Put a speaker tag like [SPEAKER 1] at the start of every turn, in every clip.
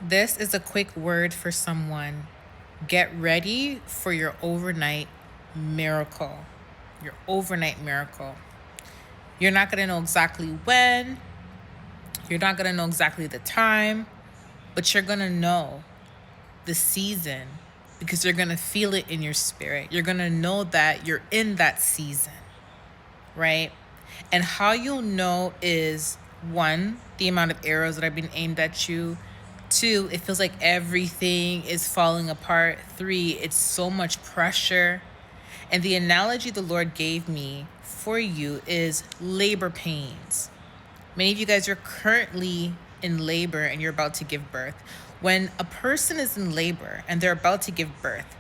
[SPEAKER 1] This is a quick word for someone. Get ready for your overnight miracle. Your overnight miracle. You're not going to know exactly when, you're not going to know exactly the time, but you're going to know the season because you're going to feel it in your spirit. You're going to know that you're in that season, right? And how you'll know is one, the amount of arrows that are being aimed at you. Two, it feels like everything is falling apart. Three, it's so much pressure. And the analogy the Lord gave me for you is labor pains. Many of you guys are currently in labor and you're about to give birth. When a person is in labor and they're about to give birth,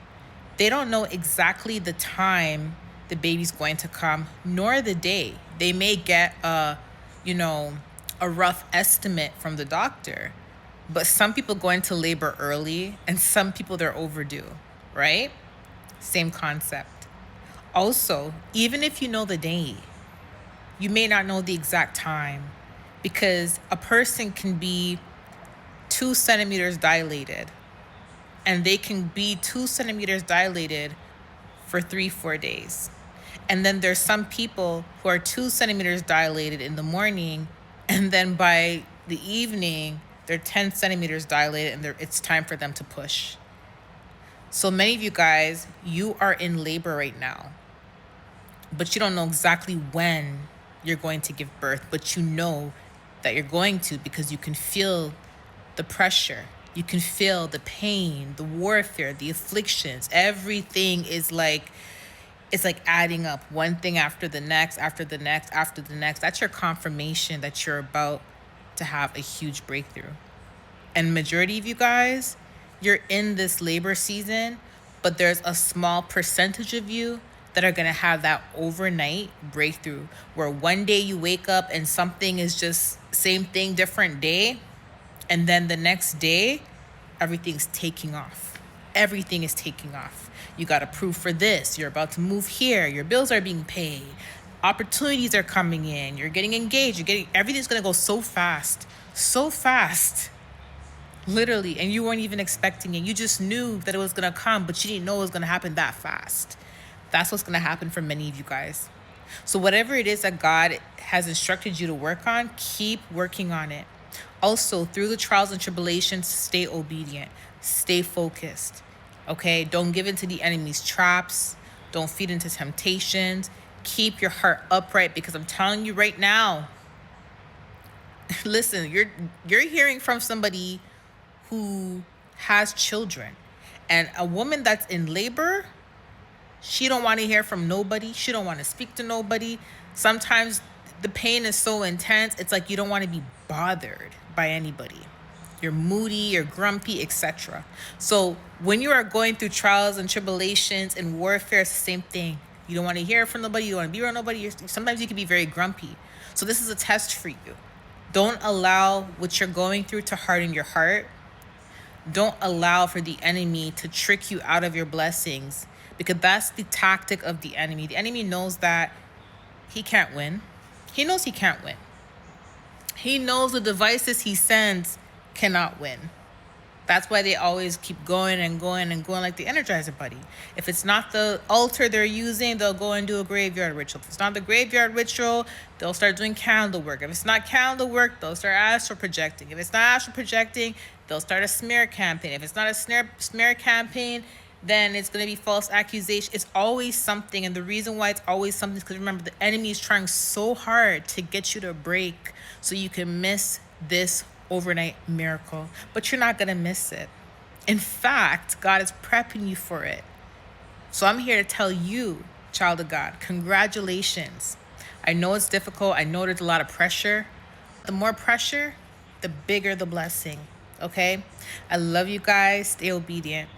[SPEAKER 1] they don't know exactly the time the baby's going to come, nor the day. They may get a rough estimate from the doctor, but some people go into labor early and some people they're overdue, right? Same concept. Also, even if you know the day, you may not know the exact time because a person can be 2 centimeters dilated and they can be 2 centimeters dilated for 3-4 days. And then there's some people who are 2 centimeters dilated in the morning, and then by the evening, they're 10 centimeters dilated and it's time for them to push. So many of you guys, you are in labor right now, but you don't know exactly when you're going to give birth, but you know that you're going to because you can feel the pressure. You can feel the pain, the warfare, the afflictions. Everything is like, it's like adding up one thing after the next, after the next, after the next. That's your confirmation that you're about to have a huge breakthrough. And majority of you guys, you're in this labor season, but there's a small percentage of you that are going to have that overnight breakthrough where one day you wake up and something is just same thing, different day. And then the next day, everything's taking off. Everything is taking off. You got approved for this. You're about to move here. Your bills are being paid. Opportunities are coming in. You're getting engaged. Everything's going to go so fast. So fast. Literally. And you weren't even expecting it. You just knew that it was going to come, but you didn't know it was going to happen that fast. That's what's going to happen for many of you guys. So whatever it is that God has instructed you to work on, keep working on it. Also, through the trials and tribulations, stay obedient, stay focused, okay? Don't give in to the enemy's traps. Don't feed into temptations. Keep your heart upright because I'm telling you right now, listen, you're hearing from somebody who has children. And a woman that's in labor, she don't want to hear from nobody. She don't want to speak to nobody. Sometimes the pain is so intense, it's like you don't want to be bothered by anybody. You're moody, you're grumpy, etc. So when you are going through trials and tribulations and warfare, it's the same thing. You don't want to hear from nobody. You don't want to be around nobody. Sometimes you can be very grumpy. So this is a test for you. Don't allow what you're going through to harden your heart. Don't allow for the enemy to trick you out of your blessings because that's the tactic of the enemy. The enemy knows that he can't win. He knows he can't win. He knows the devices he sends cannot win. That's why they always keep going and going and going like the Energizer Buddy. If it's not the altar they're using, they'll go and do a graveyard ritual. If it's not the graveyard ritual, they'll start doing candle work. If it's not candle work, they'll start astral projecting. If it's not astral projecting, they'll start a smear campaign. If it's not a smear campaign, then it's going to be false accusation. It's always something. And the reason why it's always something is because remember, the enemy is trying so hard to get you to break so you can miss this overnight miracle. But you're not going to miss it. In fact, God is prepping you for it. So I'm here to tell you, child of God, congratulations. I know it's difficult. I know there's a lot of pressure. The more pressure, the bigger the blessing. Okay? I love you guys. Stay obedient.